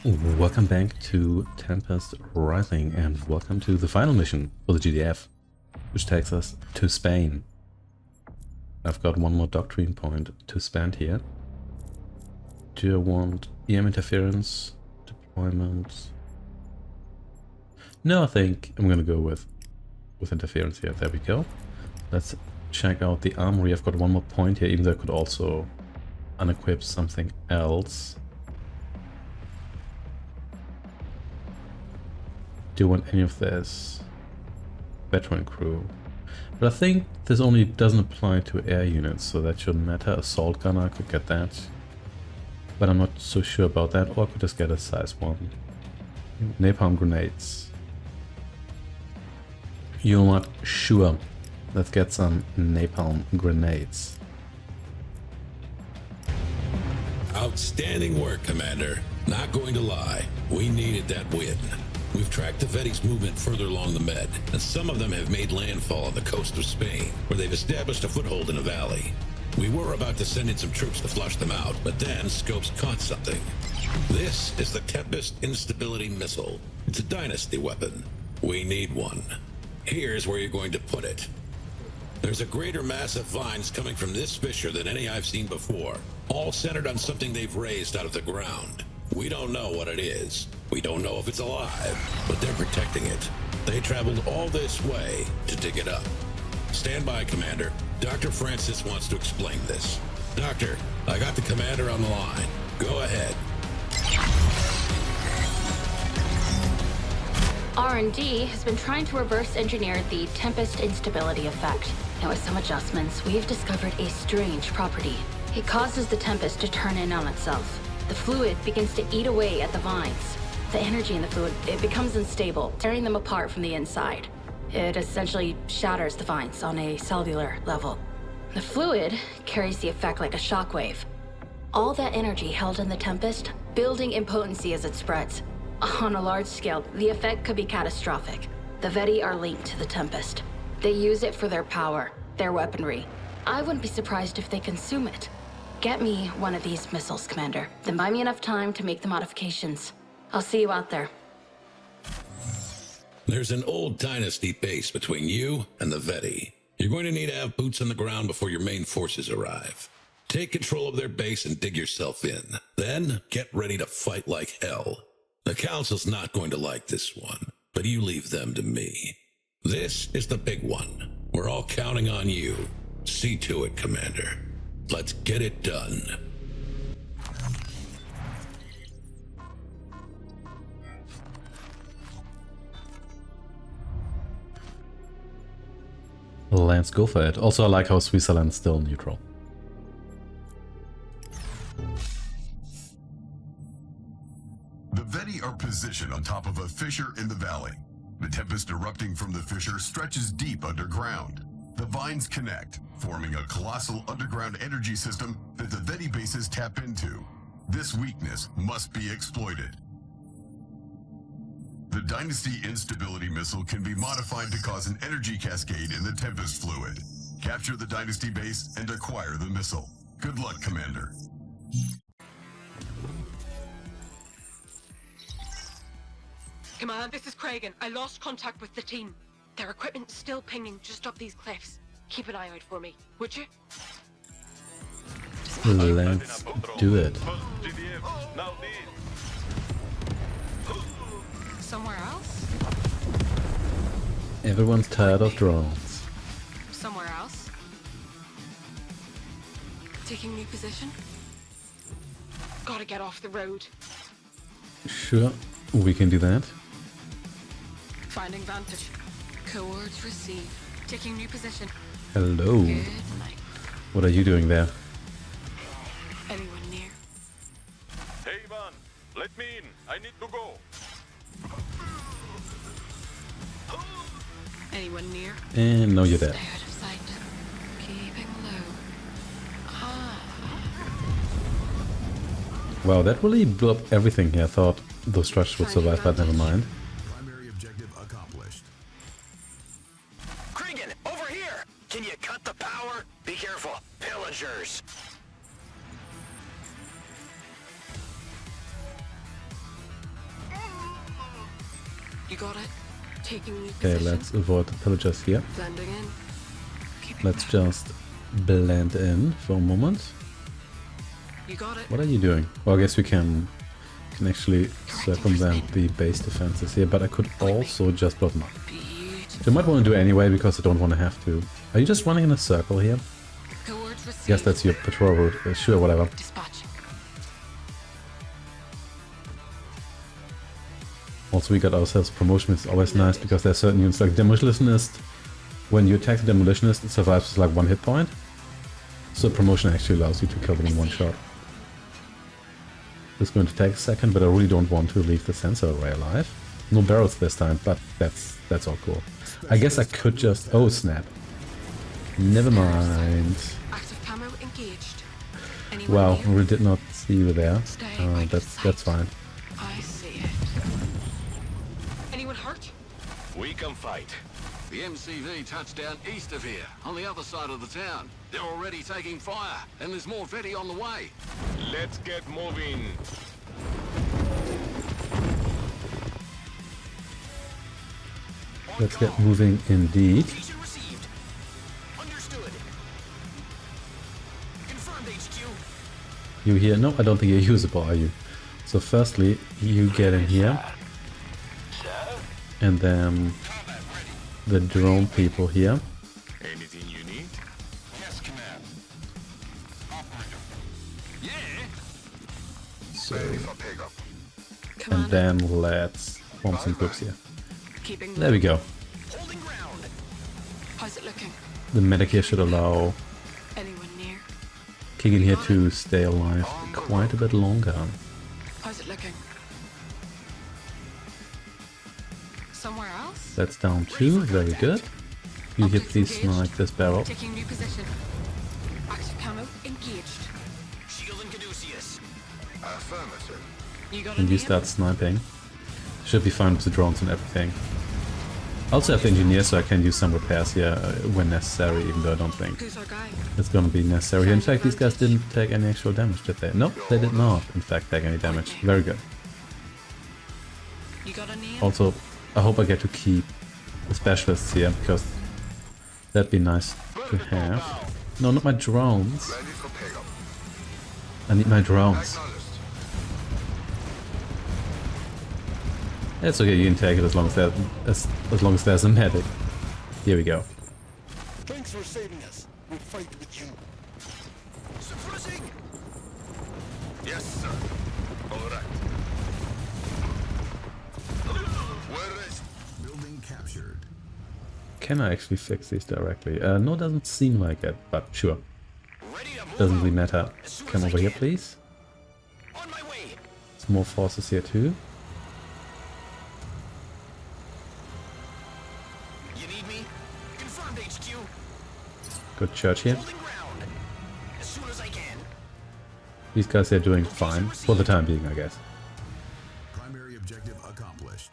Welcome back to Tempest Rising, and welcome to the final mission for the GDF, which takes us to Spain. I've got one more doctrine point to spend here. Do I want EM interference, deployment? No, I think I'm gonna go with interference here. There we go. Let's check out the armory. I've got one more point here, even though I could also unequip something else. Do you want any of this? Veteran crew. But I think this only doesn't apply to air units, so that shouldn't matter. Assault gunner, I could get that. But I'm not so sure about that, or I could just get a size 1. Napalm grenades. You're not sure. Let's get some napalm grenades. Outstanding work, Commander. Not going to lie, we needed that win. We've tracked the Vetti's movement further along the Med, and some of them have made landfall on the coast of Spain, where they've established a foothold in a valley. We were about to send in some troops to flush them out, but then Scopes caught something. This is the Tempest Instability Missile. It's a Dynasty weapon. We need one. Here's where you're going to put it. There's a greater mass of vines coming from this fissure than any I've seen before, all centered on something they've raised out of the ground. We don't know what it is. We don't know if it's alive, but they're protecting it. They traveled all this way to dig it up. Stand by, Commander. Dr. Francis wants to explain this. Doctor, I got the Commander on the line. Go ahead. R&D has been trying to reverse engineer the Tempest instability effect. And with some adjustments, we've discovered a strange property. It causes the Tempest to turn in on itself. The fluid begins to eat away at the vines. The energy in the fluid, it becomes unstable, tearing them apart from the inside. It essentially shatters the vines on a cellular level. The fluid carries the effect like a shockwave. All that energy held in the Tempest, building in potency as it spreads. On a large scale, the effect could be catastrophic. The Vetti are linked to the Tempest. They use it for their power, their weaponry. I wouldn't be surprised if they consume it. Get me one of these missiles, Commander. Then buy me enough time to make the modifications. I'll see you out there. There's an old Dynasty base between you and the Vetti. You're going to need to have boots on the ground before your main forces arrive. Take control of their base and dig yourself in. Then, get ready to fight like hell. The Council's not going to like this one, but you leave them to me. This is the big one. We're all counting on you. See to it, Commander. Let's get it done. Let's go for it. Also, I like how Switzerland's still neutral. The Vetti are positioned on top of a fissure in the valley. The tempest erupting from the fissure stretches deep underground. The vines connect, forming a colossal underground energy system that the Vetti bases tap into. This weakness must be exploited. The Dynasty Instability Missile can be modified to cause an energy cascade in the Tempest fluid. Capture the Dynasty base and acquire the missile. Good luck, Commander. Command, this is Kragan. I lost contact with the team. Their equipment's still pinging just up these cliffs. Keep an eye out for me, would you? Let's do it. Somewhere else? Everyone's tired of drones. Somewhere else? Taking new position? Gotta get off the road. Sure, we can do that. Finding vantage. Coords received. Taking new position. Hello. Good night. What are you doing there? Anyone near? Hey Ivan, let me in. I need to go. Anyone near? And no, you're dead. Stay out of sight. Keeping low. Wow, that really blew up everything here. I thought those structures would survive, but never mind. Primary objective accomplished. Kragan, over here! Can you cut the power? Be careful, pillagers! You got it. Taking new Okay, position. let's avoid the pillagers here. Blending in. Keep it Let's down. just blend in for a moment. You got it. What are you doing? Well, I guess we can actually circumvent the base defenses here, but I could also just blow them up. Beautiful. Which I might want to do anyway, because I don't want to have to. Are you just running in a circle here? Coords received. Yes, that's your patrol route. Sure, whatever. Dispatching. Also, we got ourselves promotion. It's always nice because there's certain units like Demolitionist. When you attack the Demolitionist, it survives with like 1 hit point. So promotion actually allows you to kill them in one shot. It's going to take a second, but I really don't want to leave the sensor array alive. No barrels this time, but that's all cool. I guess I could just... Oh, snap. Never mind. Active camo engaged. Anyone Wow, near? we did not see you there. Stay out of That's sight. fine. I see it. Anyone hurt? We can fight. The MCV touched down east of here, on the other side of the town. They're already taking fire, and there's more Veti on the way. Let's get moving. Let's get moving indeed. Location received. Understood. Confirmed, HQ. You here? No, I don't think you're usable, are you? So firstly, you get in here. And then the drone people here. Anything you need? Yes, command. Operator. Yeah. So, and Commander, then let's form some groups here. keeping There we go. Holding ground. How's it looking? The medic here should allow Anyone near? Keegan here to stay alive quite a bit longer. How's it looking? Somewhere else? That's down 2, very good. You here please snipe this barrel. Taking new position. Active camo engaged. Shield and Caduceus. Affirmative. You got a And you name? start sniping. Should be fine with the drones and everything. I also have the engineer, so I can use some repairs here when necessary, even though I don't think Who's our guy? it's gonna be necessary. In fact, these guys didn't take any actual damage, did they? Nope, they did not, in fact, take any damage. Very good. You got a name? Also, I hope I get to keep the specialists here, because that'd be nice to have. No, not my drones. Ready for pickup. I need my drones. Acknowledged. It's okay, you can take it as long as there's a medic. Here we go. Thanks for saving us. We'll fight with you. Suppressing. Yes, sir. All right. Where is? Building captured. Can I actually fix these directly? No, doesn't seem like it, but sure. Ready to move Doesn't really out. matter. As soon Come as I over here, can. please. On my way. There's more forces here too. You need me? Confirmed, HQ. Good church here. Holding ground. As soon as I can. These guys are doing fine, for the time being, I guess. Primary objective accomplished.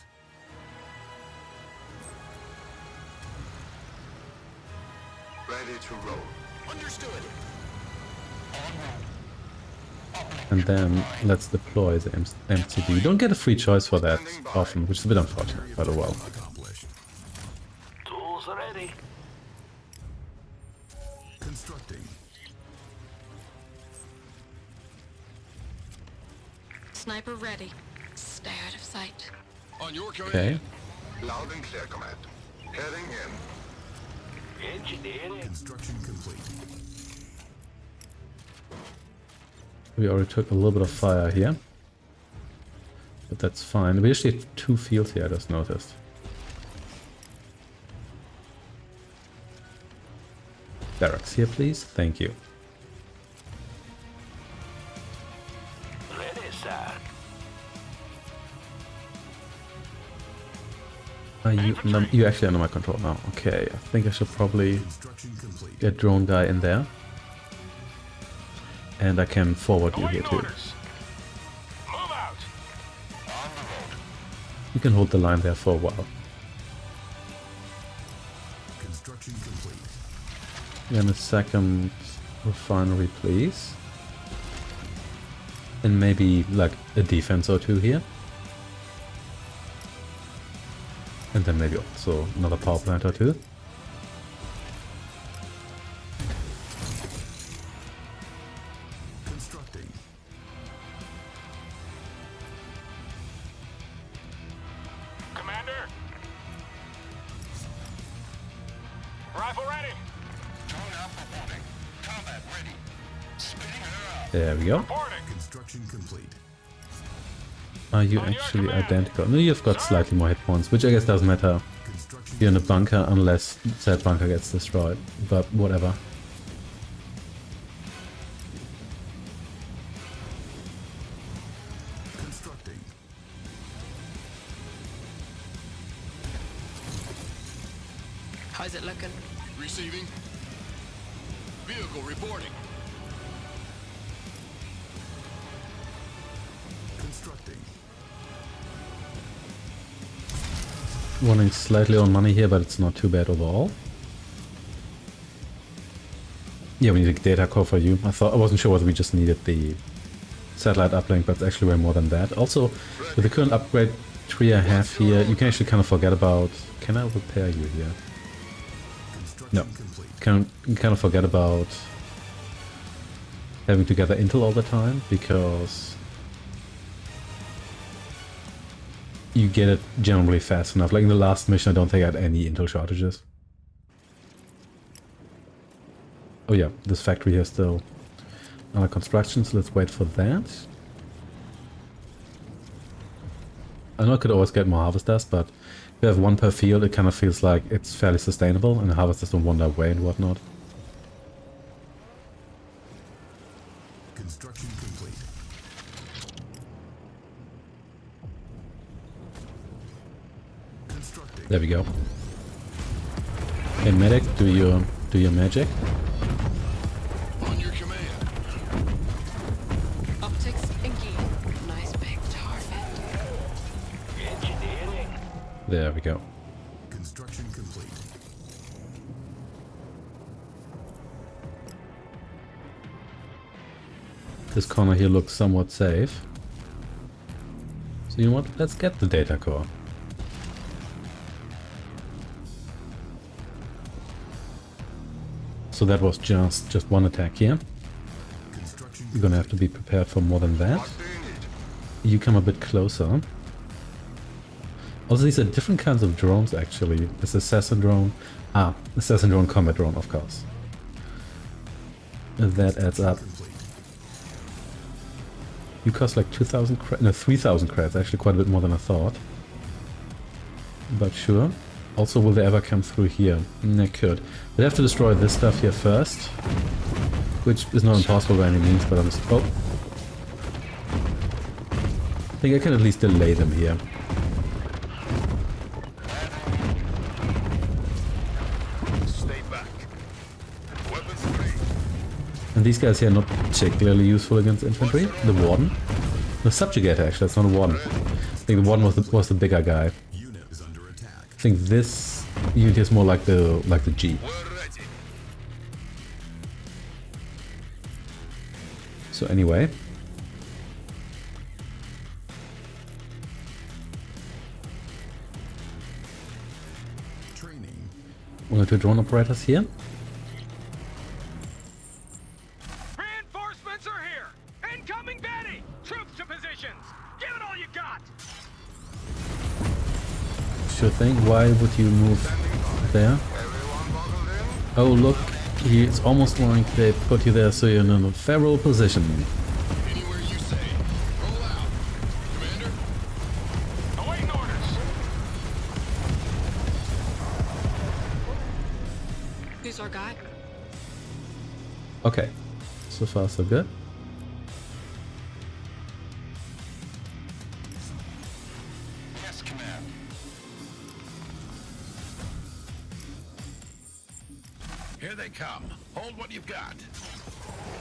Ready to roll. Understood. And then let's deploy the MCD. You don't get a free choice for that often, which is a bit unfortunate, but oh well. Accomplished. Tools ready. Constructing. Sniper ready. Stay out of sight. On your command. Okay, Loud and clear, command. Heading in. Engineering. Construction complete. we already took a little bit of fire here. But that's fine. We actually have 2 fields here, I just noticed. Barracks here, please. Thank you. Ready, sir. You actually under my control now. Okay, I think I should probably Construction complete. get drone guy in there. And I can forward you here too. Move out. You can hold the line there for a while. Construction complete. Then a second refinery, please. And maybe like a defense or 2 here. And then maybe also another power plant or two. Constructing. Commander? Rifle ready. Drone alpha reporting. Combat ready. Spinning her up. There we go. Reporting. Construction complete. Are you actually identical? No, you've got slightly more hit points, which I guess doesn't matter. Construction. You're in a bunker unless said bunker gets destroyed, but whatever. Constructing. How's it looking? Receiving. Vehicle reporting. Constructing. Running slightly on money here, but it's not too bad overall. Yeah, we need a data core for you. I wasn't sure whether we just needed the satellite uplink, but it's actually way more than that. Also, with the current upgrade tree I have here, you can actually kind of forget about... Can I repair you here? Construction No. complete. You kind of forget about having to gather intel all the time, because you get it generally fast enough. Like in the last mission, I don't think I had any intel shortages. Oh yeah, this factory here is still under construction, so let's wait for that. I know I could always get more harvesters, but if you have one per field, it kind of feels like it's fairly sustainable, and the harvesters don't wander away and whatnot. Construction complete. Constructing. There we go. Hey medic, do your magic. On your command. Optics inky. Nice big target. There we go. Construction complete. This corner here looks somewhat safe. So you know what? Let's get the data core. So that was just one attack here. Construction. You're gonna have to be prepared for more than that. You come a bit closer. Also, these are different kinds of drones actually. This assassin drone. Assassin drone, combat drone, of course. That adds up. Complete. You cost like 2,000 credits, no, 3,000 credits, actually quite a bit more than I thought. But sure. Also, will they ever come through here? They could. They have to destroy this stuff here first. Which is not impossible by any means, but I'm just... Oh! I think I can at least delay them here. Stay back. Weapons free. And these guys here are not particularly useful against infantry. The Warden. The Subjugator, actually, that's not a Warden. I think the Warden was the bigger guy. Unit is under attack. I think this unit is more like the G. We're ready. So anyway. Training. One or two drone operators here. Reinforcements are here! Incoming Betty! Troops to positions! Give it all you got! Sure thing. Why would you move there? Oh look, it's almost like they put you there so you're in a feral position. Anywhere you say. Roll out. Commander? Awaiting orders! Who's our guy? Okay, so far so good. Yes, command. Here they come. Hold what you've got.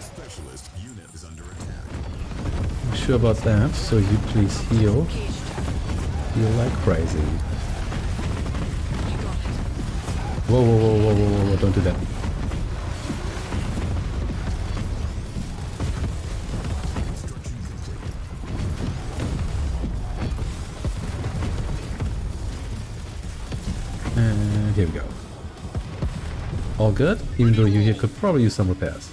Specialist unit is under attack. I'm sure about that, so you please heal. Heal like crazy. You got it. Whoa, whoa, whoa, whoa, whoa, whoa, don't do that. Construction complete. And here we go. All good, even though you here could probably use some repairs.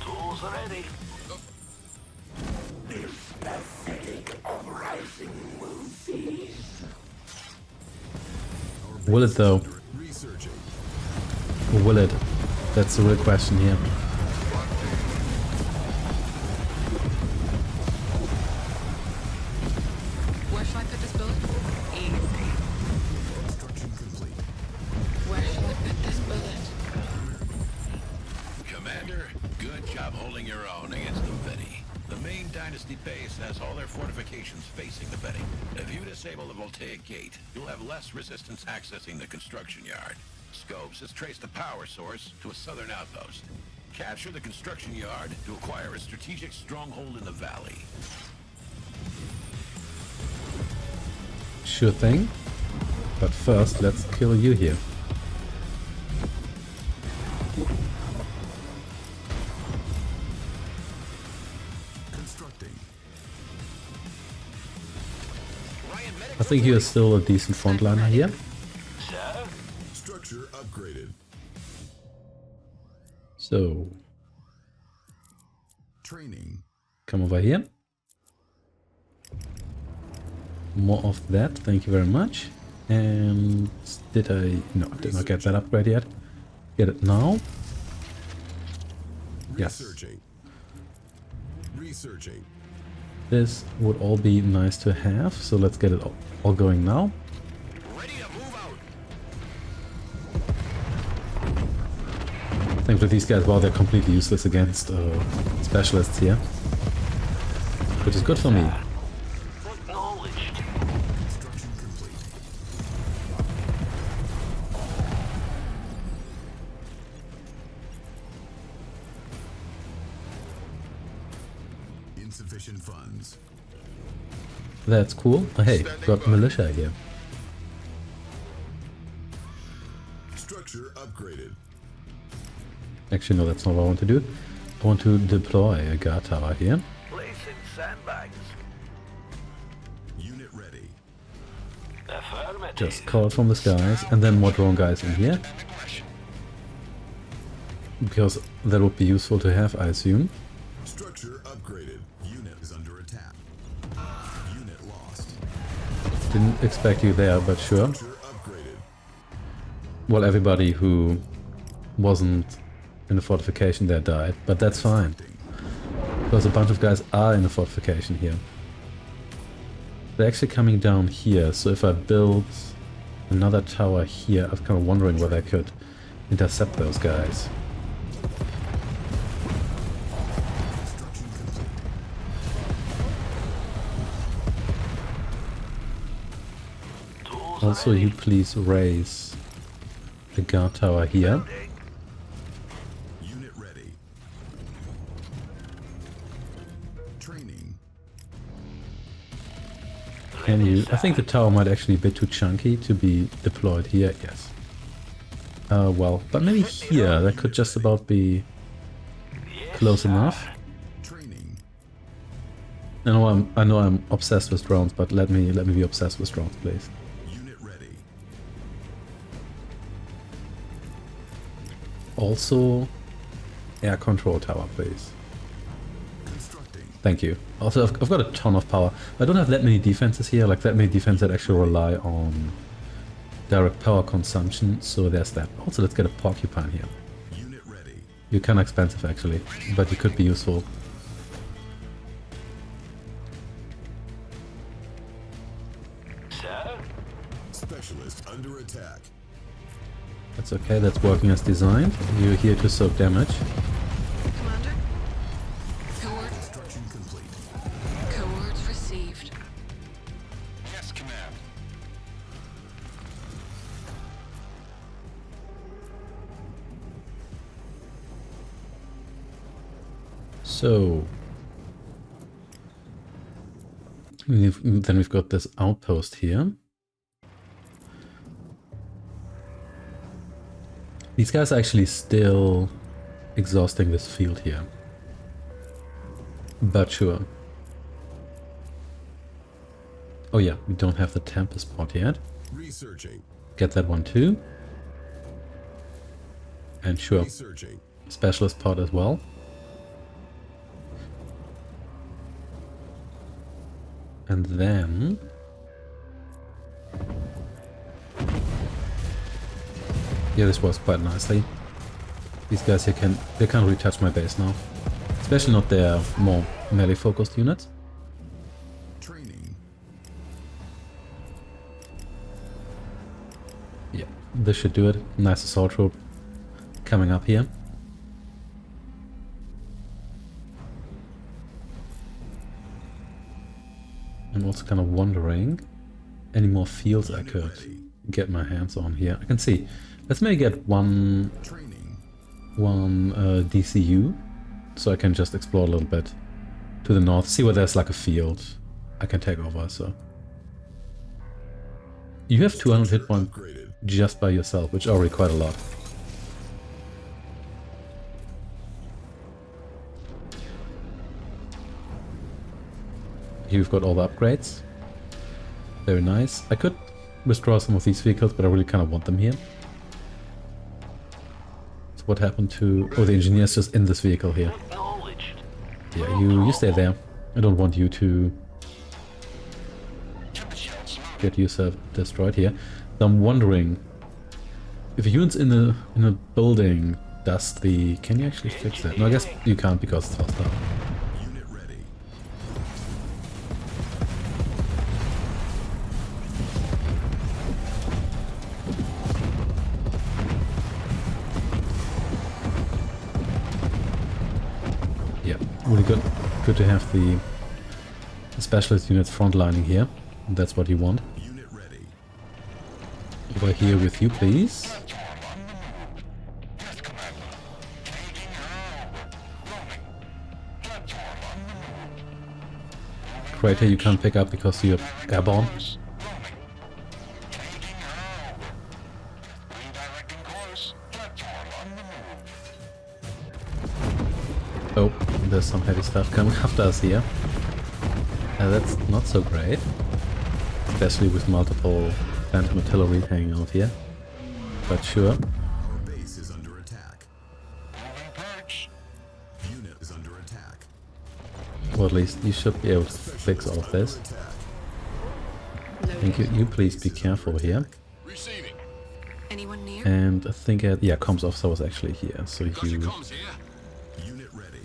Tools ready. Will it though? Researching. Or will it? That's the real question here. Where should I put this bullet? Easy. Construction complete. Where should I put this bullet? Commander, good job holding your own against the Vetty. The main Dynasty base has all their fortifications facing the Vetty. If you disable the voltaic gate, you'll have less resistance accessing the construction yard. Scopes has traced the power source to a southern outpost. Capture the construction yard to acquire a strategic stronghold in the valley. Sure thing. But first, let's kill you here. Constructing. I think you're still a decent frontliner here. Sir? Structure upgraded. So, Training. come over here. More of that, thank you very much. And did I... No, I did not get that upgrade yet. Get it now. Yes. Researching. Researching. This would all be nice to have, so let's get it all going now. Ready to move out. Thankfully these guys, well, they're completely useless against specialists here. Which is good for me. Acknowledged. Construction complete. Insufficient funds. That's cool. Oh, hey, got militia here. Structure upgraded. Actually, no, that's not what I want to do. I want to deploy a guard tower here. Placing sandbags. Unit ready. Affirmative. Just call it from the skies, and then more drone guys in here. Because that would be useful to have, I assume. Structure upgraded. Unit is under attack. Unit lost. Didn't expect you there, but sure. Structure upgraded. Well, everybody who wasn't in the fortification there died, but that's fine. Because a bunch of guys are in the fortification here. They're actually coming down here, so if I build another tower here, I was kind of wondering whether I could intercept those guys. Tools Also, ready. you please raise the guard tower here. Building. Unit ready. Training. Can you? I think the tower might actually be a bit too chunky to be deployed here. Yes. Well, but maybe here. That could just about be Yes, close sir. enough. Training. I know I'm obsessed with drones, but let me be obsessed with drones, please. Unit ready. Also, air control tower, please. Constructing. Thank you. Also, I've got a ton of power. I don't have that many defenses here, like that many defenses that actually rely on direct power consumption, so there's that. Also, let's get a porcupine here. Unit ready. You're kind of expensive actually, but you could be useful. Sir? Specialist under attack. That's okay, that's working as designed. You're here to soak damage. Commander? Coord. Construction complete. Coords received. Yes, command. So... then we've got this outpost here. These guys are actually still exhausting this field here. But sure. Oh yeah, we don't have the Tempest pod yet. Researching. Get that one too. And sure, Researching. specialist pod as well. And then yeah, this works quite nicely. These guys here they can't really touch my base now. Especially not their more melee focused units. Training. Yeah, this should do it. Nice assault troop coming up here. I'm also kind of wondering any more fields I could get my hands on here. I can see. Let's maybe get one DCU, so I can just explore a little bit to the north, see where there's like a field I can take over. So you have 200 hit points just by yourself, which is already quite a lot. Here we've got all the upgrades. Very nice. I could withdraw some of these vehicles, but I really kind of want them here. So what happened to... Oh, the engineer's just in this vehicle here. Yeah, you stay there. I don't want you to get yourself destroyed here. So I'm wondering if a unit's in a building, does the... Can you actually fix that? No, I guess you can't because it's hostile. Unit ready. Yeah, really good. Good to have the specialist units frontlining here. That's what you want. Unit ready. Over here with you, please. Crater you can't pick up because you're airborne. Oh, there's some heavy stuff coming after us here. That's not so great. Especially with multiple phantom artillery hanging out here. But sure. Our base is under attack. Unit is under attack. Or at least you should be able to fix all of this. Thank you. You please be careful here. Receiving. Anyone near? And I think, yeah, comms officer was actually here. So Got your you comms here. Unit ready.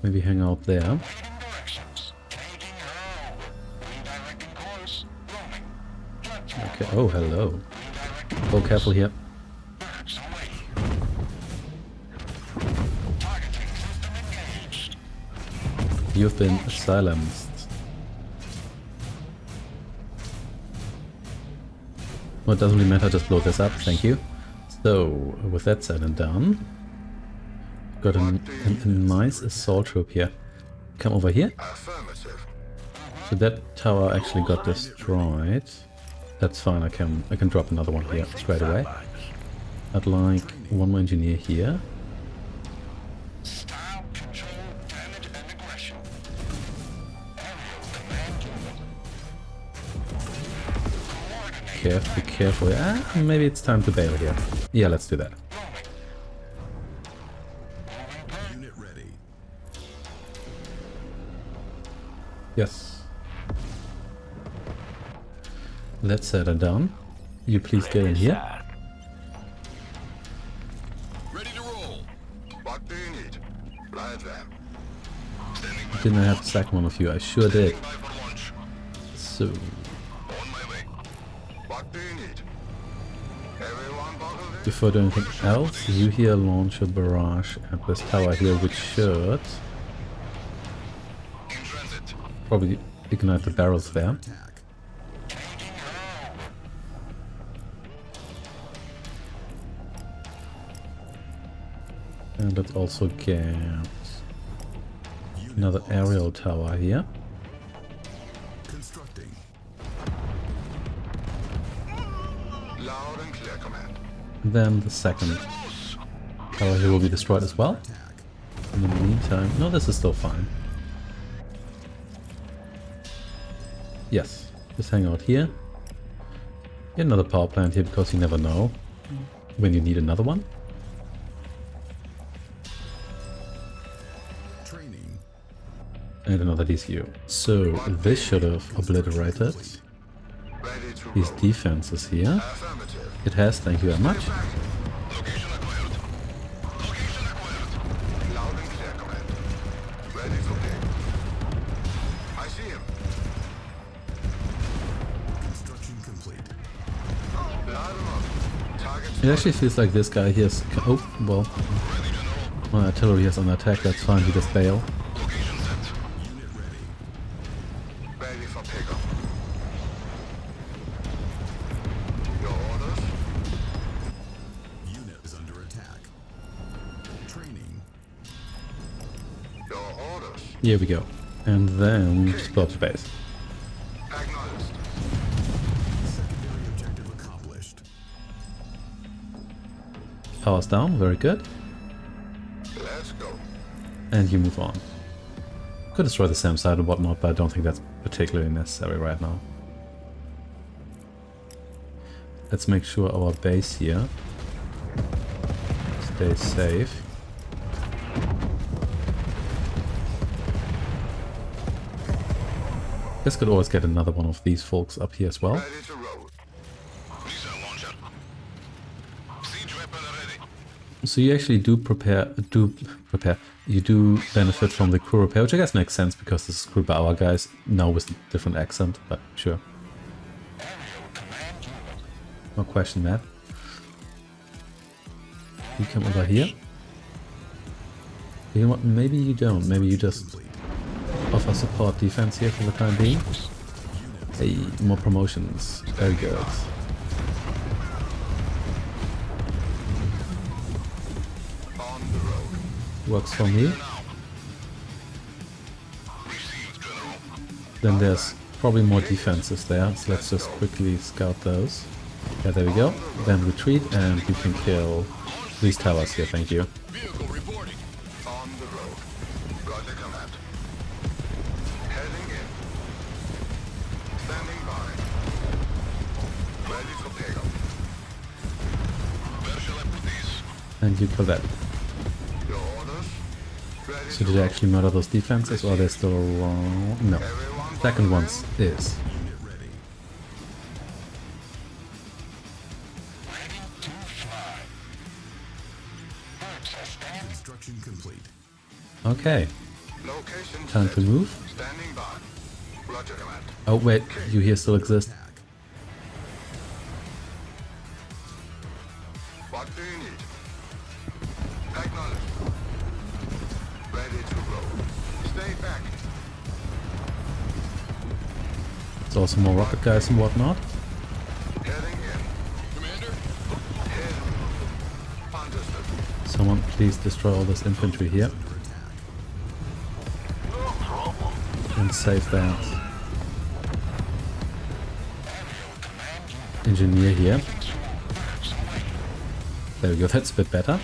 maybe hang out there. Okay, oh, hello. Oh, careful here. You've been silenced. Well, it doesn't really matter, just blow this up, thank you. So, with that said and done, got a nice assault troop here. Come over here. Affirmative. So that tower actually got destroyed. That's fine, I can drop another one here straight away. I'd like one more engineer here. Be careful. Ah, maybe it's time to bail here. Yeah, let's do that. Unit ready. Yes. That's said and done. You please get in here. Ready to roll. What do you need? Live them. Standing by. Didn't I have to sack one of you? I sure did. Standing by for launch. So, On my way. What do you need? Everyone bottled it? before doing anything else, you here launch a barrage at this tower here, which should In transit. probably ignite the barrels there. Attack. And let's also get another aerial tower here. Constructing. Loud and clear, command. Then the second tower here will be destroyed as well. Attack. In the meantime, no, this is still fine. Yes, Just hang out here. Get another power plant here because you never know when you need another one. Training. And another DCU. So this should have obliterated these defenses here. It has, thank you very much. Location acquired. Location acquired. Loud and clear, command. Ready for pick. I see him. Construction complete. Light him up. Target. It actually feels like this guy here is... Oh, well. My artillery is on attack, that's fine, we just bail. Location set. Unit ready. Ready for pickup. Your orders? Unit is under attack. Training. Your orders. Here we go. And then just blow up the base. Acknowledged. Secondary objective accomplished. Power's down, very good. Let's go. And you move on. Could destroy the SAM site and whatnot, but I don't think that's particularly necessary right now. Let's make sure our base here stays safe. Guess could always get another one of these folks up here as well. Ready to roll. Missile launcher. Siege weapon ready. So you actually you do benefit from the crew repair, which I guess makes sense because this is crewed by our guys, now with a different accent, but sure. No question, Matt. You come over here. You know what, maybe you don't, maybe you just offer support defense here for the time being. Hey, more promotions, very good. On the road. Works for me. Received, General. Then there's probably more defenses there, so let's just quickly scout those. Yeah, there we go. Then retreat and we can kill these towers here, thank you. Vehicle reporting. On the road. Got the command. Heading in. Standing by. Ready for pickup. Where shall I put these? And you kill that. Your orders? Ready So to did I roll. actually murder those defenses or are they still around? No. Everyone Second follow one's is. Unit ready. Construction complete. Okay, Location time set. to move. Standing by. Roger, command. Oh wait, you here still exist. Attack. What do you need? Acknowledged. Ready to roll. Stay back. There's also more rocket guys and whatnot. Heading in. Commander? Head. Understood. Someone please destroy all this infantry here. And save that engineer here. There we go, that's a bit better.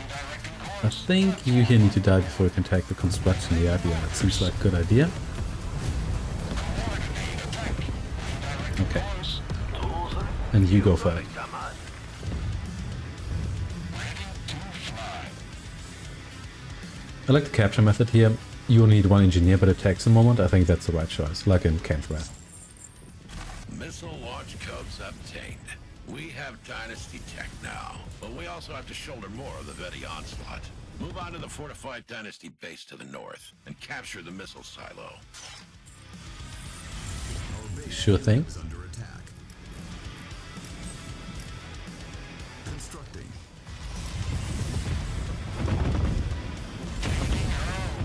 I think you here need to die before you can take the construction yard. Yeah, it seems like a good idea. Okay. And you go for it. I like the capture method here. You only need one engineer, but it takes a moment. I think that's the right choice, like in Camp Wrath. Missile launch codes obtained. We have Dynasty tech now, but we also have to shoulder more of the Veti onslaught. Move on to the fortified Dynasty base to the north and capture the missile silo. Sure thing. Is under attack. Constructing.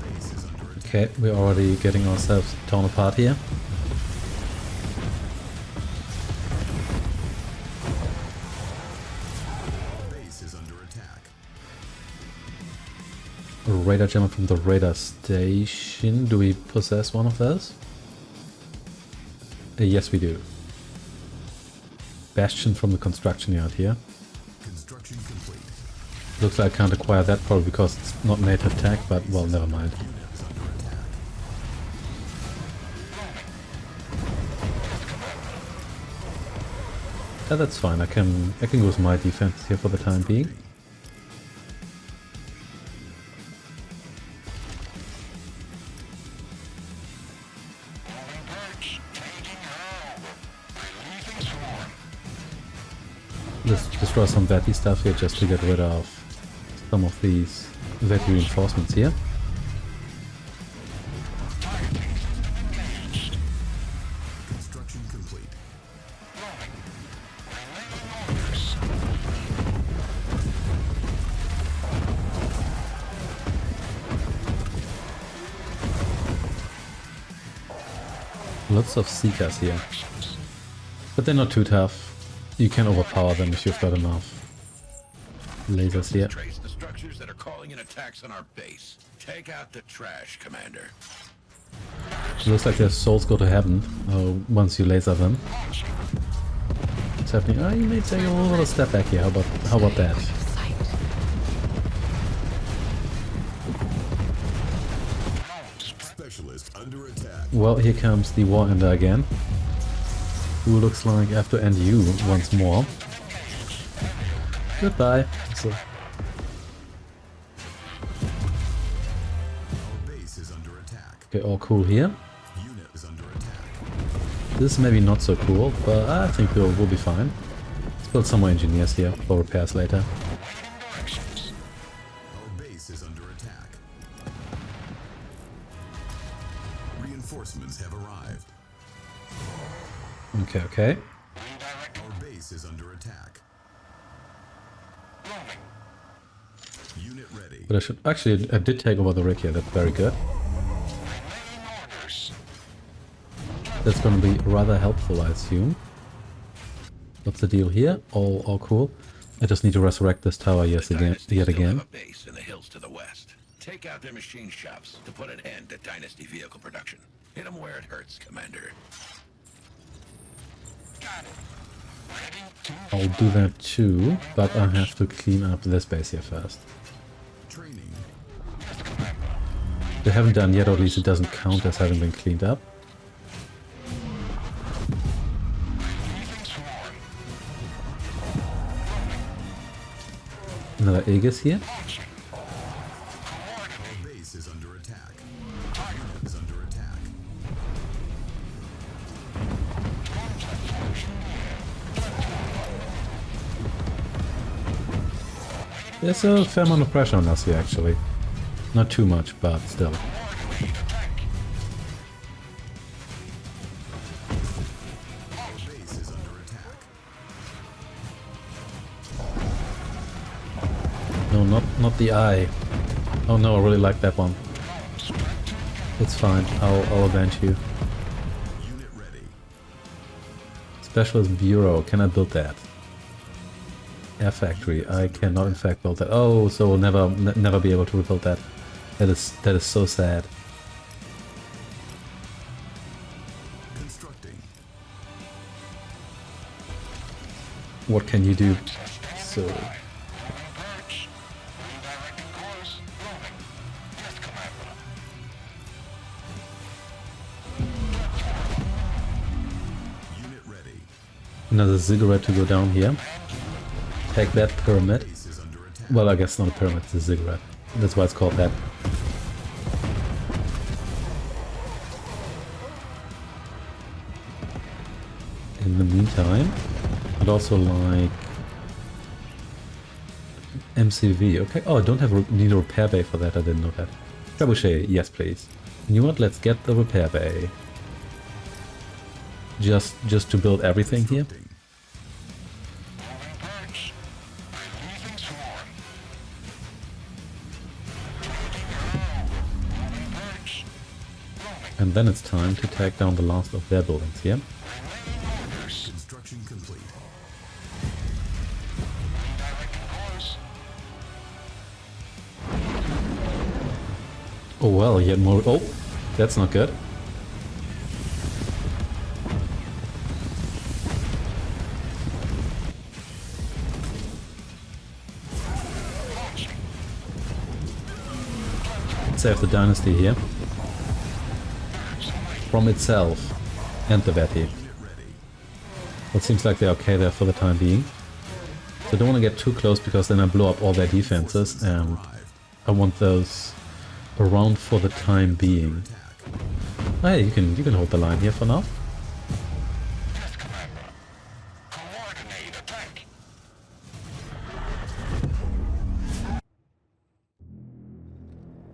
Base is under attack. Okay, we're already getting ourselves torn apart here. Base is under attack. A radar jammer from the radar station. Do we possess one of those? Yes, we do. Bastion from the construction yard here. Construction complete. Looks like I can't acquire that probably because it's not native tech, but well, never mind. Unit is under attack. That's fine. I can go with my defense here for the time being. Let's destroy some Vetty stuff here just to get rid of some of these Vetty reinforcements here. Construction complete. Lots of Seekers here. But they're not too tough. You can overpower them if you've got enough lasers here. Trace the structures that are calling in attacks on our base. Take out the trash, Commander. Looks like their souls go to heaven once you laser them. What's happening? Oh, you may take a little step back here. How about that? Specialist under attack. Well, here comes the War Ender again, who looks like I have to end you once more. Goodbye. So, Our base is under attack. okay, all cool here. Unit is under attack. This is maybe not so cool, but I think we'll be fine. Let's build some more engineers here for repairs later. Our base is under attack. Reinforcements have arrived. Okay, okay. Our base is under attack. Unit ready. But I did take over the rig here. That's very good. That's going to be rather helpful, I assume. What's the deal here? All cool. I just need to resurrect this tower yet again. Have a base in the hills to the west. Take out their machine shops to put an end to Dynasty vehicle production. Hit them where it hurts, Commander. I'll do that too, but I have to clean up this base here first. Training. They haven't done yet, or at least it doesn't count as having been cleaned up. Another Aegis here. Our base is under attack. Unit is under attack. There's a fair amount of pressure on us here, actually. Not too much, but still. Our base is under attack. No, not the eye. Oh no, I really like that one. It's fine. I'll avenge you. Unit ready. Specialist Bureau. Can I build that? Air Factory. I cannot in fact build that. Oh, so we'll never be able to rebuild that. That is so sad. Constructing. What can you do? So Unit ready. another ziggurat to go down here. Take that pyramid. Base is under attack. Well, I guess not a pyramid, it's a ziggurat. That's why it's called that. In the meantime, I'd also like MCV. Okay. Oh, I don't need a repair bay for that. I didn't know that. Trebuchet, yes, please. You know what? Let's get the repair bay. Just to build everything here. And then it's time to take down the last of their buildings here. Construction complete. Oh well, yet more. Oh, that's not good. Save the dynasty here from itself and the Vetty. Unit ready. It seems like they're okay there for the time being. So I don't want to get too close because then I blow up all their defenses, and I want those around for the time being. Oh, yeah, you can hold the line here for now.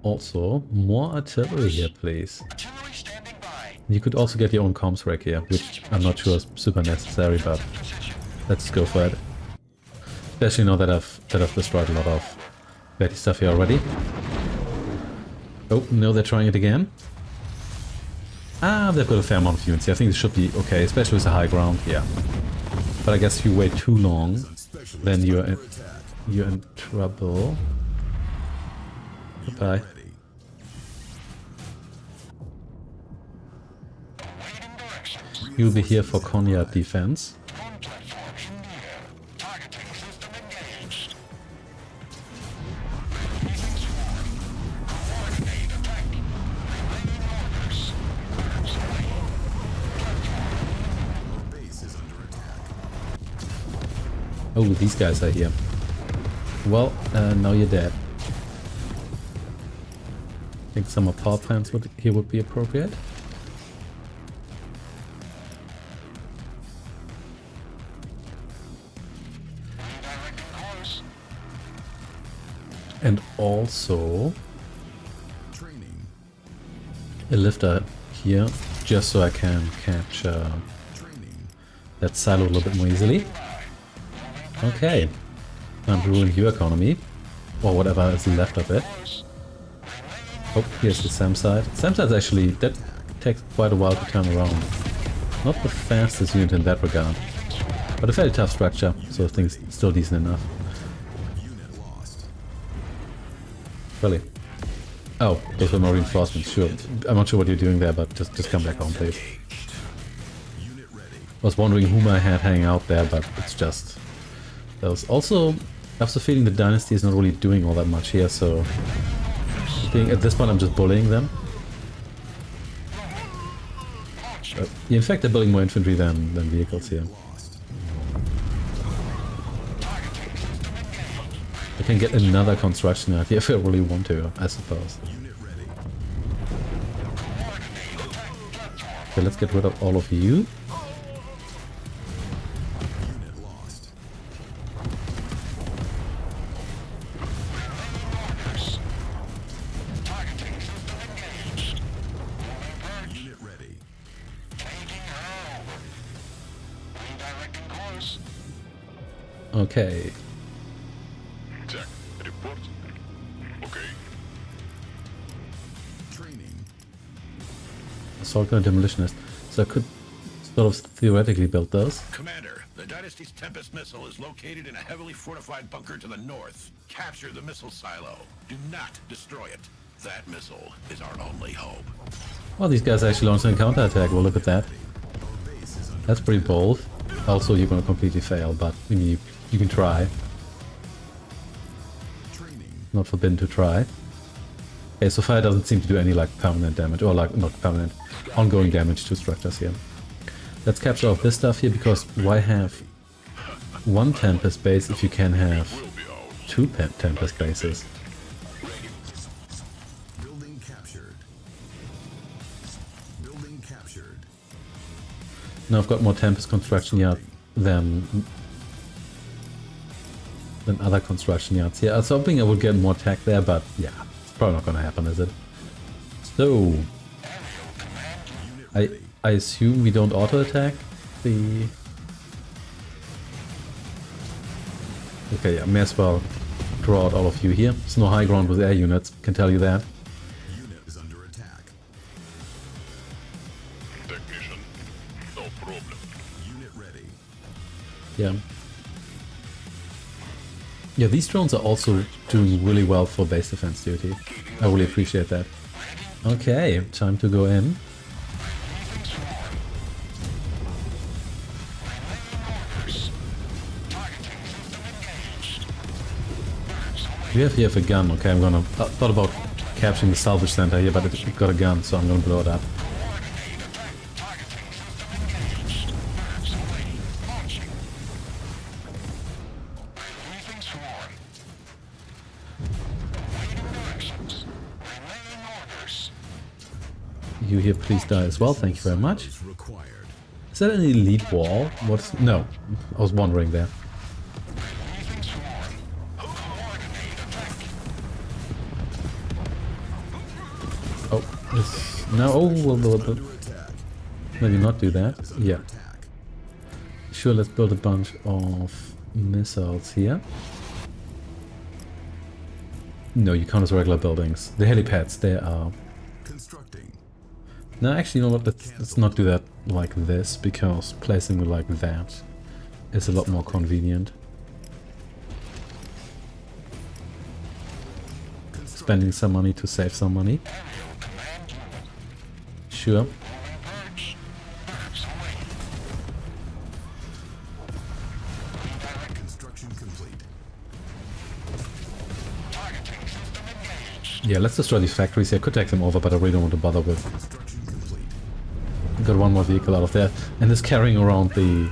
Also, more artillery here, please. You could also get your own comms rack here, which I'm not sure is super necessary, but let's go for it. Especially now that I've destroyed a lot of Betty stuff here already. Oh, no, they're trying it again. Ah, they've got a fair amount of units here. I think this should be okay, especially with the high ground here. But I guess if you wait too long, then you're in trouble. Goodbye. You'll be here for Conyard defense. Oh, these guys are here. Well, now you're dead. I think some more power plants here would be appropriate. And also a lifter here, just so I can catch that silo a little bit more easily. Okay, time to ruin your economy, or whatever is left of it. Oh, here's the SAM side. SAM side's actually, that takes quite a while to turn around. Not the fastest unit in that regard, but a fairly tough structure, so I think it's still decent enough. Really? Oh, those were more reinforcements, sure. I'm not sure what you're doing there, but just come back home, please. I was wondering whom I had hanging out there, but it's just those. Also, I have the feeling the Dynasty is not really doing all that much here, so I think at this point I'm just bullying them. In fact, they're building more infantry than vehicles here. I can get another construction out here if I really want to, I suppose. Okay, let's get rid of all of you. Okay. Check. Report. Okay. Training. Assault gun demolitionist. So I could sort of theoretically build those. Commander, the Dynasty's Tempest missile is located in a heavily fortified bunker to the north. Capture the missile silo. Do not destroy it. That missile is our only hope. Well, these guys actually launched a counterattack. Well, look at that. That's pretty bold. Also, you're going to completely fail, but I mean, you can try. Not forbidden to try. Okay, so fire doesn't seem to do any like permanent damage, or like not permanent, ongoing damage to structures here. Let's capture all of this stuff here, because why have one Tempest base if you can have two Tempest bases? Building captured. Building captured. Now I've got more Tempest construction yard than other construction yards here. I was hoping I would get more tech there, but yeah, it's probably not going to happen, is it? So, I assume we don't auto-attack the... Okay, yeah, may as well draw out all of you here. There's no high ground with air units, can tell you that. Unit is under attack. Technician. No problem. Unit ready. Yeah. Yeah, these drones are also doing really well for base defense duty. I really appreciate that. Okay, time to go in. We have here a gun. Okay, I'm gonna... I thought about capturing the salvage center here, but it got a gun, so I'm gonna blow it up. You here, please die as well. Thank you very much. Is that an elite wall? What's... No. I was wondering there. Oh, this... No, oh, well, maybe not do that. Yeah. Sure, let's build a bunch of missiles here. No, you count as regular buildings. The helipads, they are... No, actually, you know what, let's not do that like this, because placing it like that is a lot more convenient. Spending some money to save some money. Sure. Yeah, let's destroy these factories here. Could take them over, but I really don't want to bother with. Got one more vehicle out of there, and is carrying around the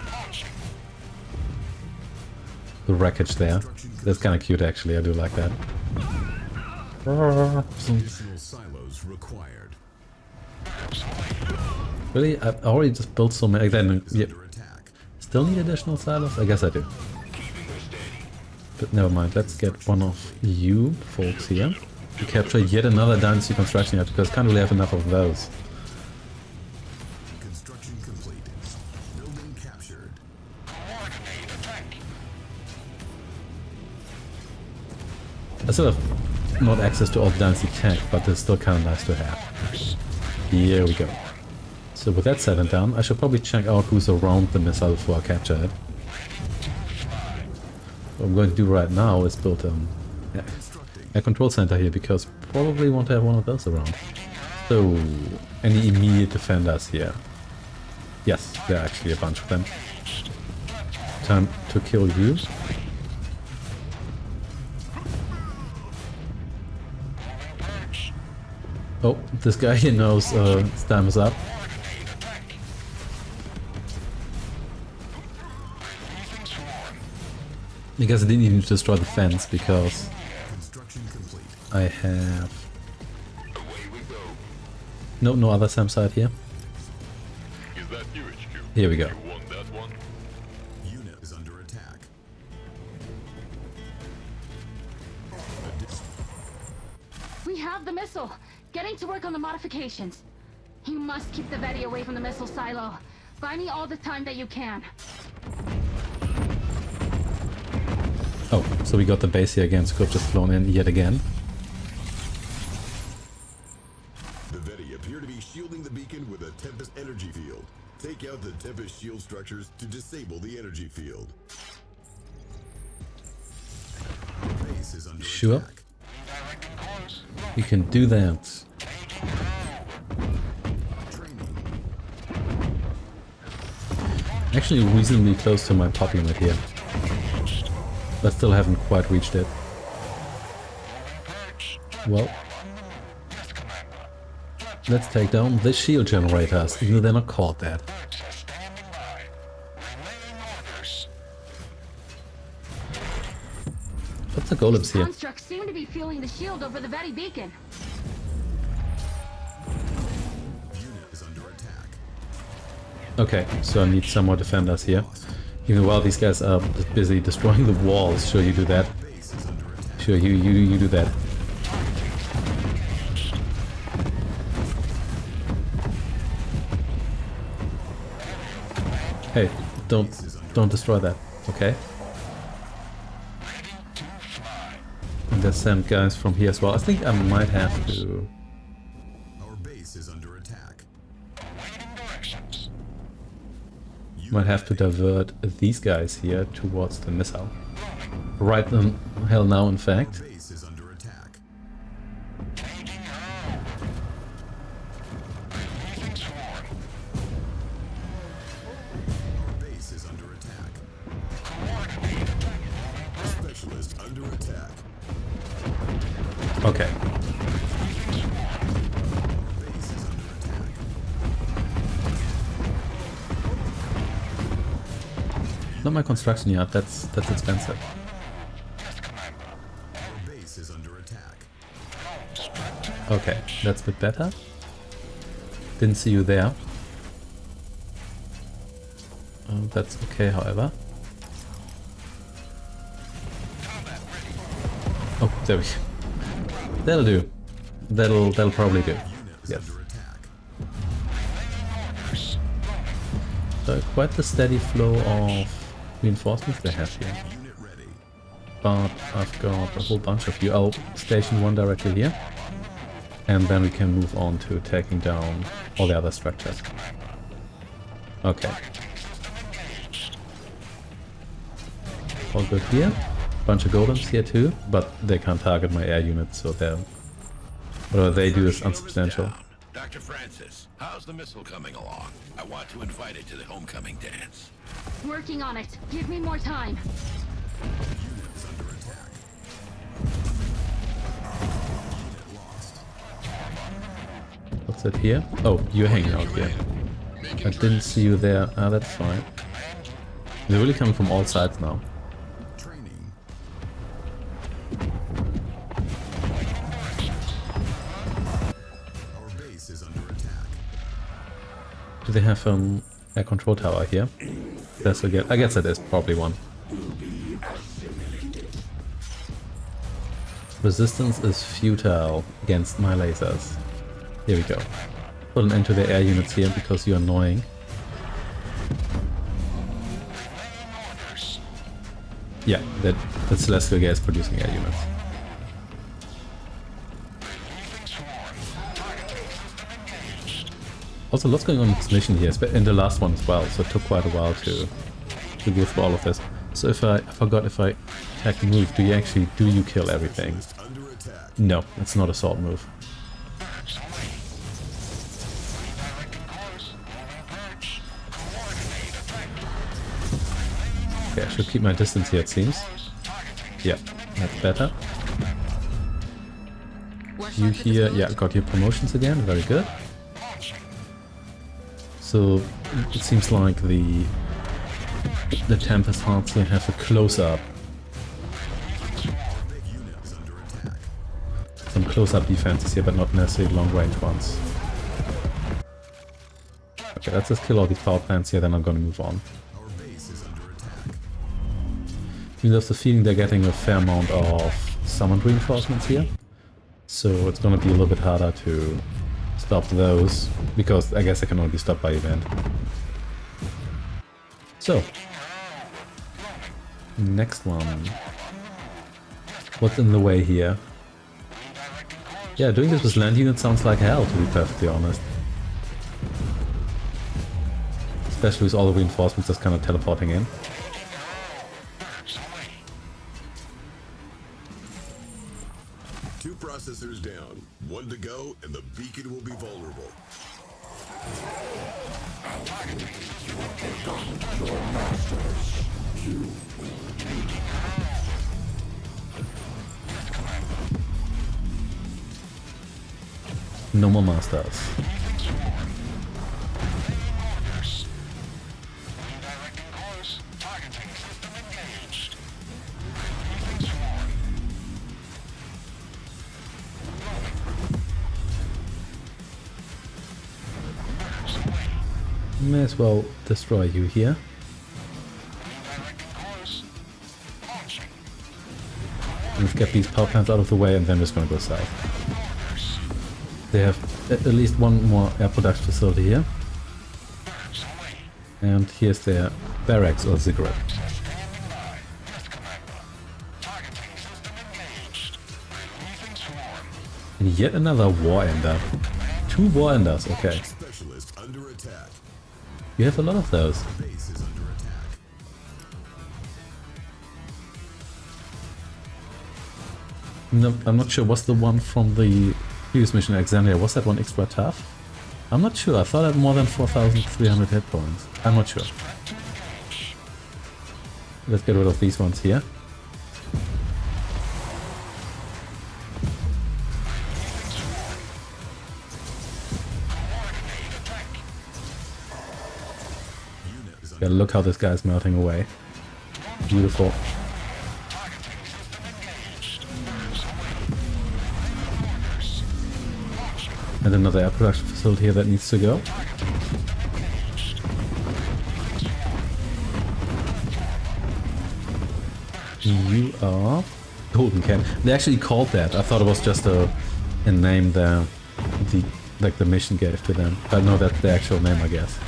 wreckage there. That's kind of cute, actually. I do like that. Really? I already just built so many. Then, yeah. Still need additional silos? I guess I do. But never mind. Let's get one of you folks here to capture yet another Dynasty construction yard, because can't really have enough of those. I still have not access to all the Dynasty tech, but they're still kind of nice to have. Here we go. So with that said and done, I should probably check out who's around the missile before I capture it. What I'm going to do right now is build a control center here, because probably want to have one of those around. So, any immediate defenders here? Yes, there are actually a bunch of them. Time to kill you. Oh, this guy here knows his time is up. Because I didn't even destroy the fence, because I have no other SAM site here. Is that you, HQ? Here we go. You want that one? Unit is under attack. We have the missile. Getting to work on the modifications. You must keep the Veti away from the missile silo. Buy me all the time that you can. Oh, so we got the base here again. Scope just flown in yet again. The Veti appear to be shielding the beacon with a Tempest energy field. Take out the Tempest shield structures to disable the energy field. Base is under Sure. attack. We can do that. Actually reasonably close to my pop limit here. But still haven't quite reached it. Well, let's take down the shield generators, even though they're not called that. What's the golems here? Constructs seem to be fueling the shield over the Veti beacon. Unit is under attack. Okay, so I need some more defenders here. Even while these guys are just busy destroying the walls. Sure, you do that. Base is under attack. Sure, you do that. Hey, don't destroy that, okay? And let's send guys from here as well. I think I might have to... Our base is under attack. Might have to divert these guys here towards the missile. Right the hell now, in fact. Base is under attack. Our base is under attack. Specialist under attack. Okay. Base is under attack. Not my construction yard, that's expensive. Our base is under attack. Okay, that's a bit better. Didn't see you there. That's okay, however. Oh, there we go. That'll do. That'll probably do. Yes. So quite the steady flow of reinforcements they have here. But I've got a whole bunch of you. I'll station one directly here. And then we can move on to taking down all the other structures. Okay. All good here. Bunch of golems here too, but they can't target my air units, so they're... whatever they do is unsubstantial. Dr. Francis, how's the missile coming along? I want to invite it to the homecoming dance. Working on it. Give me more time. What's it here? Oh, you're hanging out here. I didn't see you there. Ah, that's fine. They're really coming from all sides now. Do they have air control tower here? That's a I guess that is probably one. Resistance is futile against my lasers. Here we go. Put an end to the air units here because you're annoying. Yeah, that celestial gas producing air units. Also, lots going on in this mission here, in the last one as well, so it took quite a while to go through all of this. So if I forgot if I attack and move, do you kill everything? No, it's not a assault move. Okay, I should keep my distance here, it seems. Yeah, that's better. You here, yeah, got your promotions again, very good. So it seems like the Tempest Hearts here have a close-up. Some close-up defenses here, but not necessarily long-range ones. Okay, let's just kill all these power plants here, then I'm gonna move on. There's the feeling they're getting a fair amount of summoned reinforcements here. So it's gonna be a little bit harder to stop those, because I guess they can only be stopped by event. So, next one. What's in the way here? Yeah, doing this with land units sounds like hell, to be perfectly honest. Especially with all the reinforcements just kind of teleporting in. Two processors down, one to go, and the beacon will be vulnerable. No more masters. May as well destroy you here. Let's get these power plants out of the way and then we're just gonna go south. They have at least one more air production facility here. And here's their barracks or ziggurat. And yet another war ender. 2 war enders, okay. You have a lot of those. No, I'm not sure. Was the one from the previous mission Alexandria, was that one extra tough? I'm not sure. I thought I had more than 4,300 hit points. I'm not sure. Let's get rid of these ones here. Yeah, look how this guy's melting away. Beautiful. And another air production facility here that needs to go. You are Golden Can. They actually called that. I thought it was just a name that the mission gave to them. But no, that's the actual name, I guess.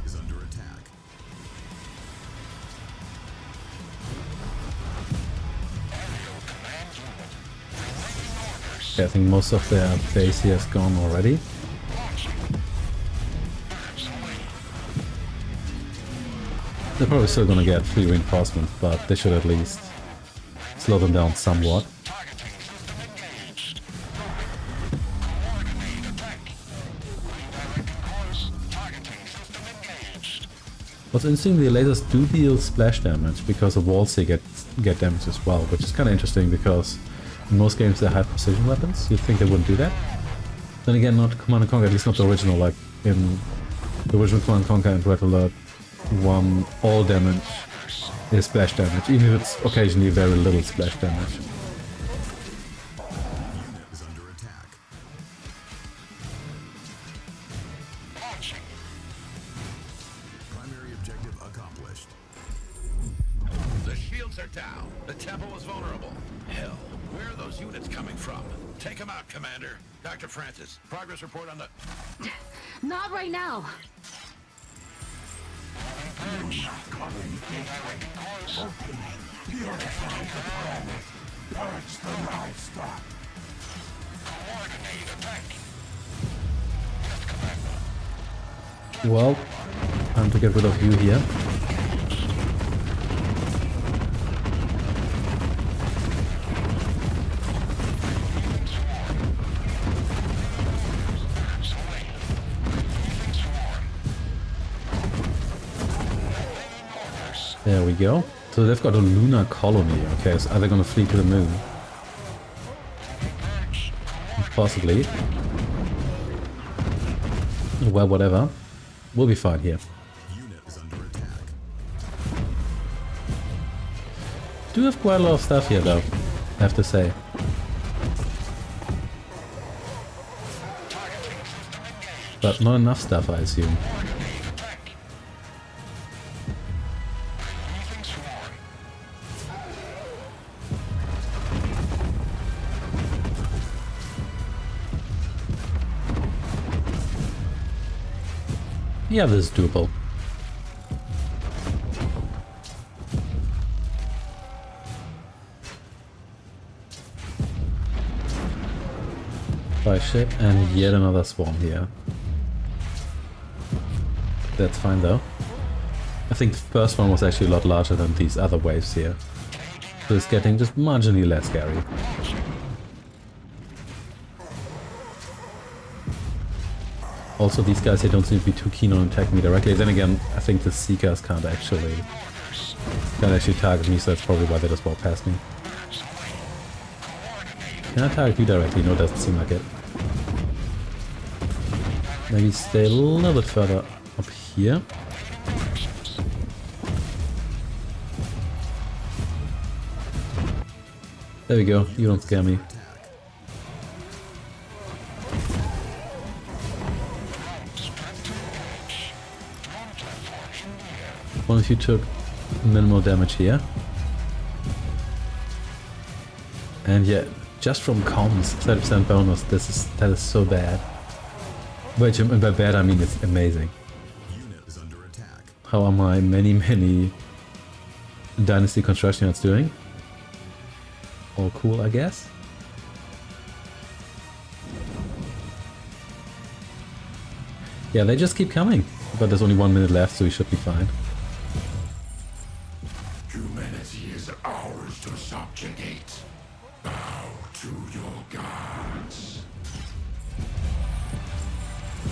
Is under attack. Yeah, I think most of their base here is gone already. They're probably still gonna get free reinforcement, but they should at least slow them down somewhat. What's interesting, the lasers do deal splash damage because the walls here get damaged as well, which is kind of interesting because in most games they're high precision weapons. You'd think they wouldn't do that. Then again, not Command & Conquer, at least not the original, like in the original Command & Conquer and Red Alert 1, all damage is splash damage, even if it's occasionally very little splash damage. Unit is under attack. Primary objective accomplished. The shields are down. The temple was vulnerable. Hell, where are those units coming from? Take them out, Commander. Dr. Francis, progress report on the... Not right now. Well, time to get rid of you here. There we go. So they've got a lunar colony. Okay, so are they gonna flee to the moon? Possibly. Well, whatever. We'll be fine here. Unit is under attack. Do have quite a lot of stuff here though, I have to say. But not enough stuff, I assume. Yeah, this is doable. By ship and yet another swarm here. That's fine though. I think the first one was actually a lot larger than these other waves here. So it's getting just marginally less scary. Also, these guys here don't seem to be too keen on attacking me directly. Then again, I think the Seekers can't actually target me, so that's probably why they just walk past me. Can I target you directly? No, it doesn't seem like it. Maybe stay a little bit further up here. There we go, you don't scare me. One of you took minimal damage here. And yeah, just from comms, 30% bonus, that is so bad. But by bad I mean it's amazing. Unit is under attack. How are my many Dynasty construction units doing? All cool, I guess. Yeah, they just keep coming. But there's only 1 minute left, so we should be fine. Humanity is ours to subjugate. Bow to your gods.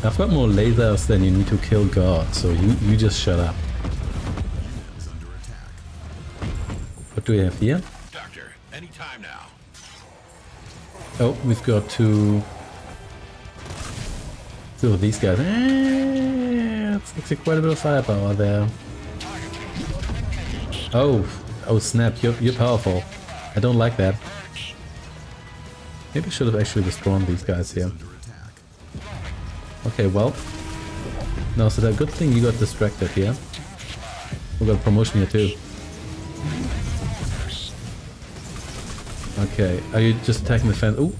I've got more lasers than you need to kill God, so you just shut up. Unit is under attack. What do we have here? Doctor, any time now. Oh, we've got two of these guys. It's actually quite a bit of firepower there. Oh snap, you're powerful. I don't like that. Maybe I should have actually withdrawn these guys here. Okay, well. No, so the good thing you got distracted here. We got a promotion here too. Okay, are you just attacking the fence? Ooh.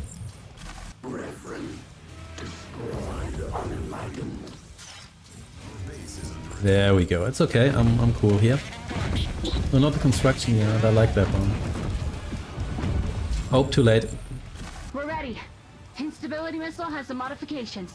There we go. It's okay. I'm cool here. No, not the construction yard. I like that one. Oh, too late. We're ready. Instability missile has some modifications.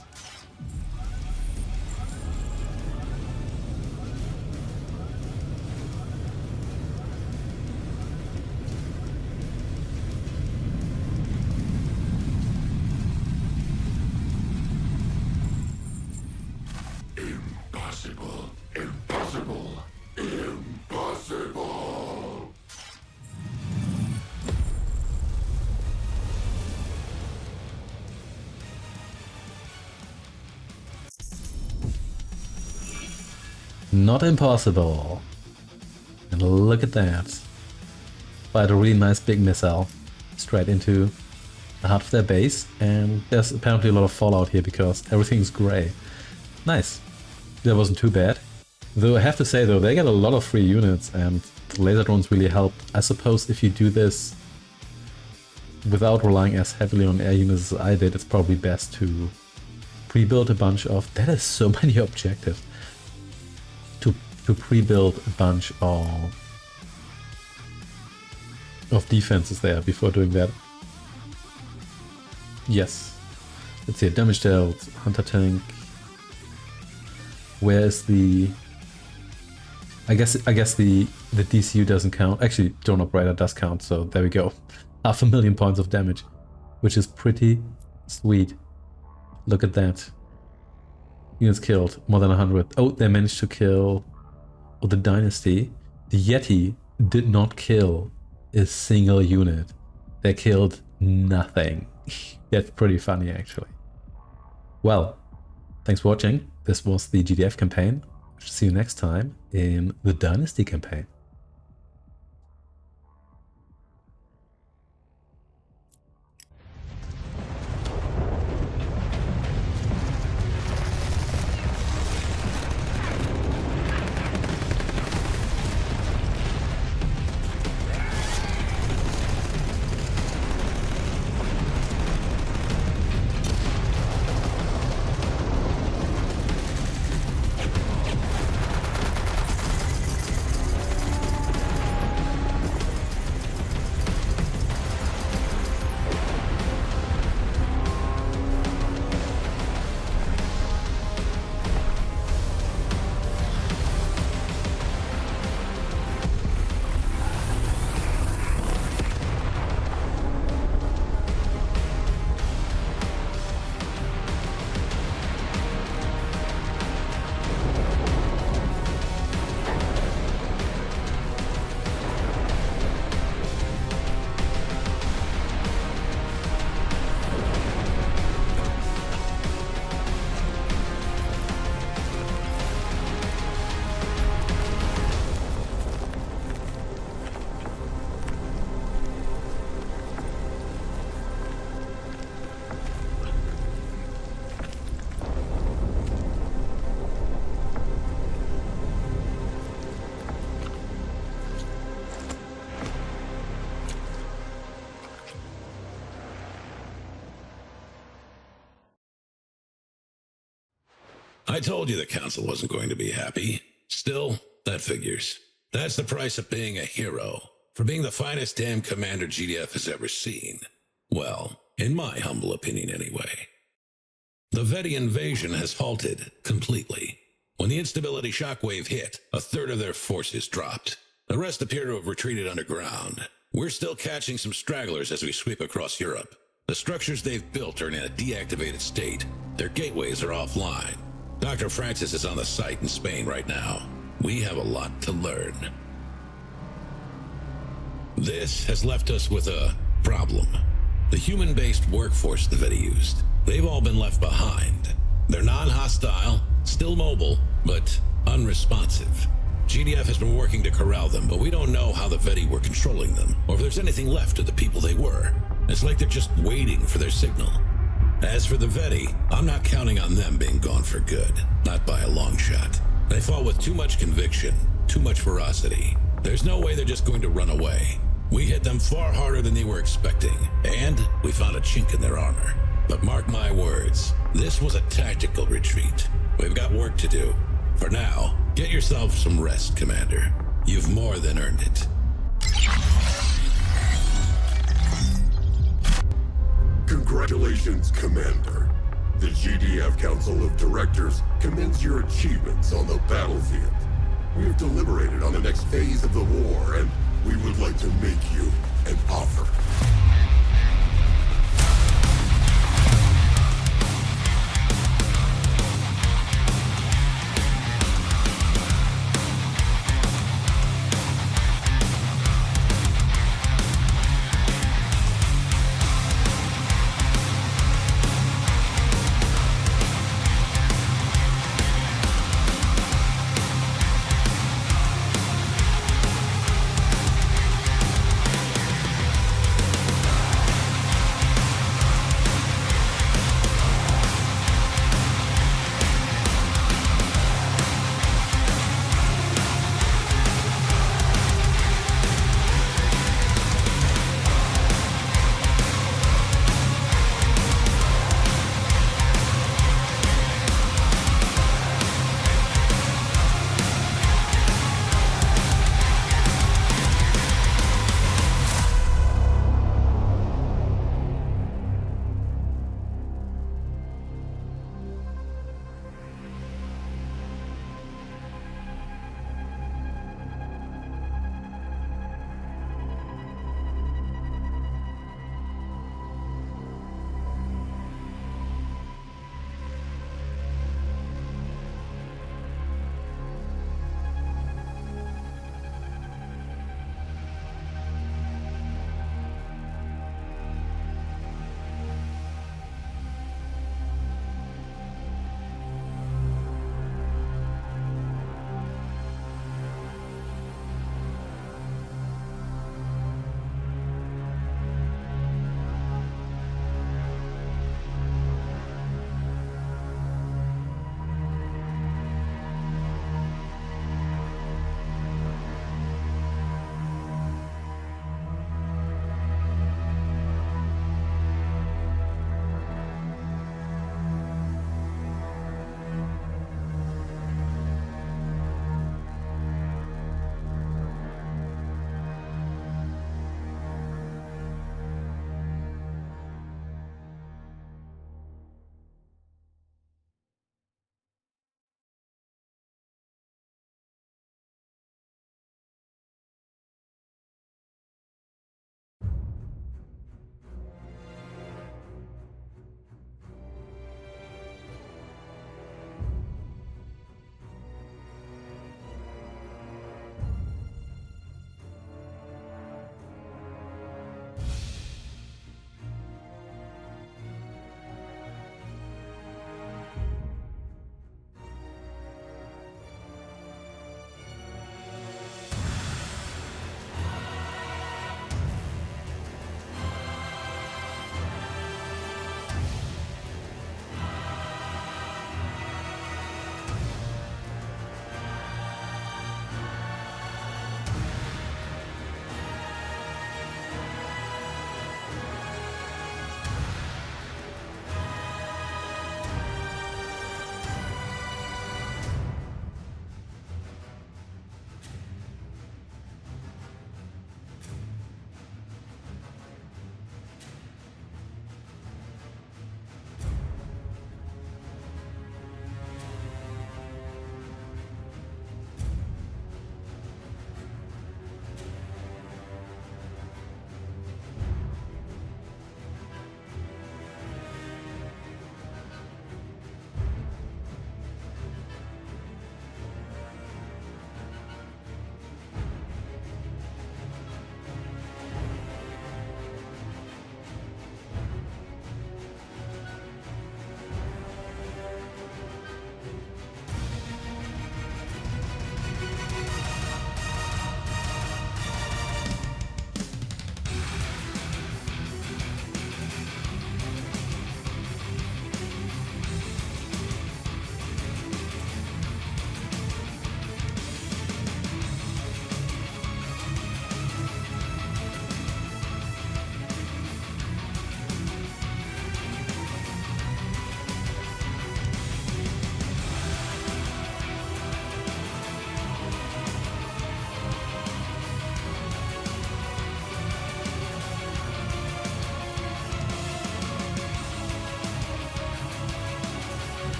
Impossible. Impossible. Impossible. Not impossible. And look at that. Fired a really nice big missile straight into the heart of their base, and there's apparently a lot of fallout here because everything's grey. Nice. That wasn't too bad. Though I have to say though, they get a lot of free units and the laser drones really help. I suppose if you do this without relying as heavily on air units as I did, it's probably best to pre-build a bunch of... That is so many objectives. To pre-build a bunch of defenses there before doing that. Yes. Let's see, damage dealt, hunter tank. Where is the... I guess the DCU doesn't count. Actually, drone operator does count, so there we go. 500,000 points of damage, which is pretty sweet. Look at that. Units killed, more than 100. Oh, they managed to kill the Dynasty. The Yeti did not kill a single unit. They killed nothing. That's pretty funny, actually. Well, thanks for watching. This was the GDF campaign. See you next time in the Dynasty campaign. I told you the council wasn't going to be happy. Still, that figures. That's the price of being a hero. For being the finest damn commander GDF has ever seen. Well, in my humble opinion anyway. The Veti invasion has halted completely. When the instability shockwave hit, a third of their forces dropped. The rest appear to have retreated underground. We're still catching some stragglers as we sweep across Europe. The structures they've built are in a deactivated state. Their gateways are offline. Dr. Francis is on the site in Spain right now. We have a lot to learn. This has left us with a problem. The human-based workforce the Veti used. They've all been left behind. They're non-hostile, still mobile, but unresponsive. GDF has been working to corral them, but we don't know how the Veti were controlling them, or if there's anything left of the people they were. It's like they're just waiting for their signal. As for the Veti, I'm not counting on them being gone for good. Not by a long shot. They fought with too much conviction, too much ferocity. There's no way they're just going to run away. We hit them far harder than they were expecting, and we found a chink in their armor. But mark my words, this was a tactical retreat. We've got work to do. For now, get yourself some rest, Commander. You've more than earned it. Congratulations, Commander. The GDF Council of Directors commends your achievements on the battlefield. We have deliberated on the next phase of the war, and we would like to make you an offer.